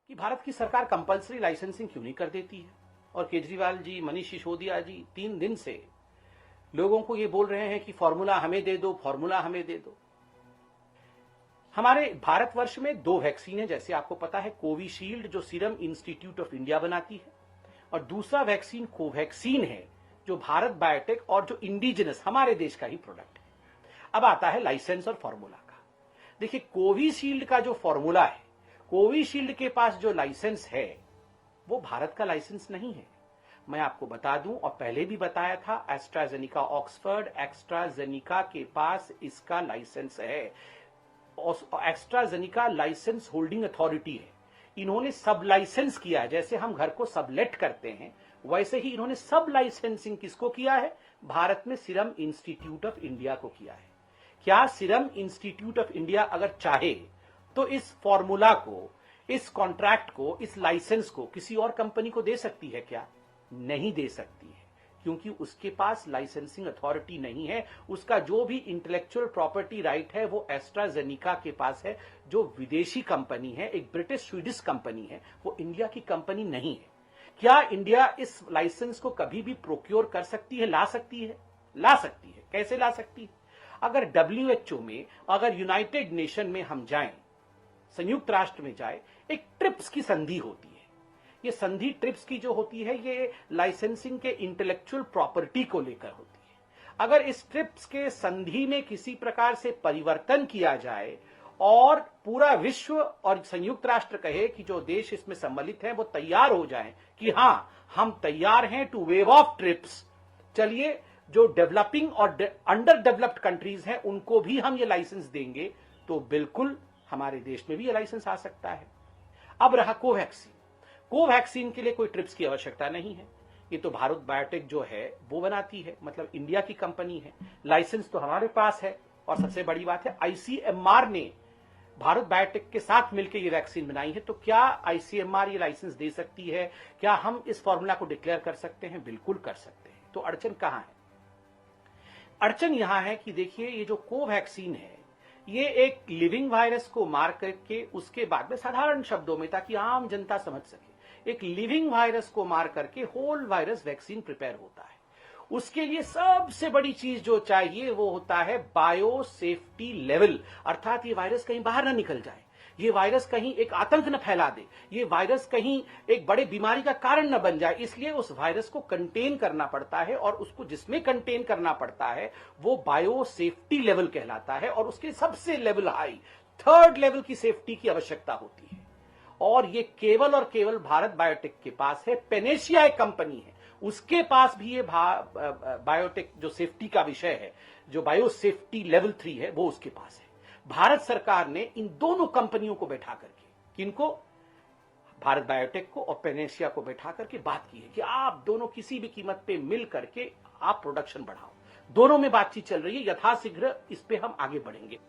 कि भारत की सरकार कंपल्सरी लाइसेंसिंग क्यों नहीं कर देती है। और केजरीवाल जी, मनीष सिसोदिया जी 3 दिन से लोगों को ये बोल रहे हैं कि फॉर्मूला हमें दे दो, फॉर्मूला हमें दे दो। हमारे भारतवर्ष में 2 वैक्सीन है, जैसे आपको पता है, कोविशील्ड जो सीरम इंस्टीट्यूट ऑफ इंडिया बनाती है, और दूसरा वैक्सीन कोवैक्सीन है जो भारत बायोटेक और जो इंडिजिनस हमारे देश का ही प्रोडक्ट है। अब आता है लाइसेंस और फॉर्मूला का। देखिए, कोविशील्ड का जो फॉर्मूला है, कोविशील्ड के पास जो लाइसेंस है वो भारत का लाइसेंस नहीं है। मैं आपको बता दूं, और पहले भी बताया था, एस्ट्राजेनिका ऑक्सफोर्ड एस्ट्राजेनिका के पास इसका लाइसेंस है। एस्ट्राजेनिका लाइसेंस होल्डिंग अथॉरिटी है। इन्होंने सब लाइसेंस किया है। जैसे हम घर को सबलेट करते हैं, वैसे ही इन्होंने सब लाइसेंसिंग किसको किया है? भारत में सीरम इंस्टीट्यूट ऑफ इंडिया को किया है। क्या सीरम इंस्टीट्यूट ऑफ इंडिया अगर चाहे तो इस फॉर्मूला को, इस कॉन्ट्रैक्ट को, इस लाइसेंस को किसी और कंपनी को दे सकती है क्या? नहीं दे सकती है, क्योंकि उसके पास लाइसेंसिंग अथॉरिटी नहीं है। उसका जो भी इंटेलेक्चुअल प्रॉपर्टी राइट है वो एस्ट्राजेनिका के पास है, जो विदेशी कंपनी है, एक ब्रिटिश स्वीडिश कंपनी है, वो इंडिया की कंपनी नहीं है। क्या इंडिया इस लाइसेंस को कभी भी प्रोक्योर कर सकती है? ला सकती है, ला सकती है। कैसे ला सकती है? अगर WHO में, अगर यूनाइटेड नेशन में हम जाएं, संयुक्त राष्ट्र में जाए, एक ट्रिप्स की संधि होती है। ये संधि ट्रिप्स की जो होती है, ये लाइसेंसिंग के इंटेलेक्चुअल प्रॉपर्टी को लेकर होती है। अगर इस ट्रिप्स के संधि में किसी प्रकार से परिवर्तन किया जाए और पूरा विश्व और संयुक्त राष्ट्र कहे कि जो देश इसमें सम्मिलित हैं वो तैयार हो जाएं कि हां, हम तैयार हैं टू वेव ऑफ ट्रिप्स, चलिए जो डेवलपिंग और अंडर डेवलप्ड कंट्रीज हैं उनको भी हम ये लाइसेंस देंगे, तो बिल्कुल हमारे देश में भी ये लाइसेंस आ सकता है। अब रहा कोवैक्सीन। कोवैक्सीन के लिए कोई ट्रिप्स की आवश्यकता नहीं है। ये तो भारत बायोटेक जो है वो बनाती है, मतलब इंडिया की कंपनी है। लाइसेंस तो हमारे पास है, और सबसे बड़ी बात है ICMR ने भारत बायोटेक के साथ मिलकर ये वैक्सीन बनाई है। तो क्या ICMR ये लाइसेंस दे सकती है? क्या हम इस फॉर्मूला को डिक्लेयर कर सकते हैं? बिल्कुल कर सकते हैं। तो अड़चन कहां है? अड़चन यहां है कि देखिए, ये जो कोवैक्सीन है, ये एक लिविंग वायरस को मार करके, उसके बाद में साधारण शब्दों में, ताकि आम जनता समझ सके, एक लिविंग वायरस को मार करके होल वायरस वैक्सीन प्रिपेयर होता है। उसके लिए सबसे बड़ी चीज जो चाहिए वो होता है बायो सेफ्टी लेवल, अर्थात ये वायरस कहीं बाहर ना निकल जाए, ये वायरस कहीं एक आतंक न फैला दे, ये वायरस कहीं एक बड़े बीमारी का कारण न बन जाए। इसलिए उस वायरस को कंटेन करना पड़ता है, और उसको जिसमें कंटेन करना पड़ता है वो बायो सेफ्टी लेवल कहलाता है, और उसके सबसे लेवल हाई, 3rd लेवल की सेफ्टी की आवश्यकता होती है। और ये केवल और केवल भारत बायोटेक के पास है। पेनेशिया एक कंपनी है, उसके पास भी ये बायोटेक जो सेफ्टी का विषय है, जो बायो सेफ्टी लेवल 3 है, वो उसके पास है। भारत सरकार ने इन दोनों कंपनियों को बैठा करके, किनको? भारत बायोटेक को और पेनेशिया को बैठा करके बात की है कि आप दोनों किसी भी कीमत पे मिल करके आप प्रोडक्शन बढ़ाओ। दोनों में बातचीत चल रही है, यथाशीघ्र इस पे हम आगे बढ़ेंगे।